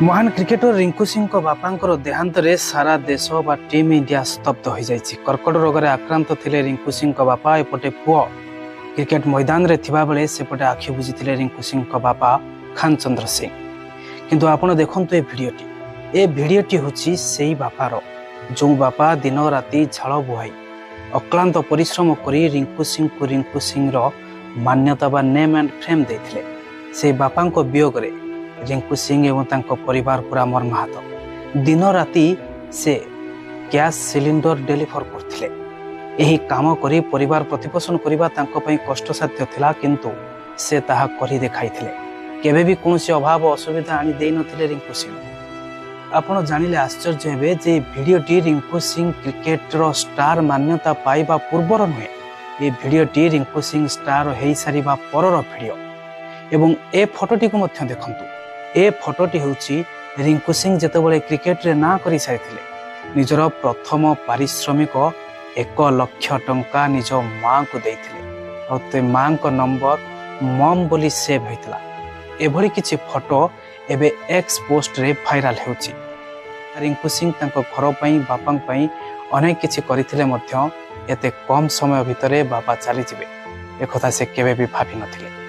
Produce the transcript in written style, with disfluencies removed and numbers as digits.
महान क्रिकेटर रिंकू सिंह बापांकर देहांतरे सारा देश बा टीम इंडिया स्तब्ध हो जाइए। कर्कट रोग में आक्रांत थे रिंकू सिंह बापा। एपटे पुओ क्रिकेट मैदान रे थिबा बेले सेपटे आखि बुझी रिंकू सिंह बापा खान चंद्र सिंह। किंतु आपण देखंतु ए भिडियोटी होची सेही बापार जो बापा दिन राति झाल बुहाई अक्लांत परिश्रम करी रिंकू सिंह रो मान्यता बा नेम एंड फ्रेम देथिले। से बापा को वियोग रे रिंकू सिंह एवं तांको परिवार पूरा मर्माहत। दिन राति से गैस सिलिंडर डेलीवर करथिले। एही काम करी परिवार प्रतिपोषण करबा तांको पई कष्टसाध्य थिला, किंतु से ताहा करी देखाइथिले। केबे भी कोनोसी अभाव असुविधा आनी देई नथिले रिंकू सिंह। आपण जानिले आश्चर्य हेबे जे भिडियोटी रिंकू सिंह क्रिकेट रो स्टार मान्यता पाइबा पूर्वर नुहे। ये भिडियोटी रिंकू सिंह स्टार हेई सारिबा परर भिडियो एवं ए फोटोटी को मध्य देखंतु। ए फोटोटी होची रिंकू सिंह जेतेबेले क्रिकेट रे ना करि सारिथिले। निजर प्रथम पारिश्रमिक 1 लाख टंका निज मां को देइथिले और ते मां को नंबर मम बोली सेव होइतला। एभली किछि फोटो एबे एक्स पोस्ट रे वायरल होउची। रिंकू सिंह तांको घर पई बापांग पई अनेक किछि करिथिले मध्य एते कम समय भितरे बापा चली जिवे एकथा से केबे भी भाबी नथिले।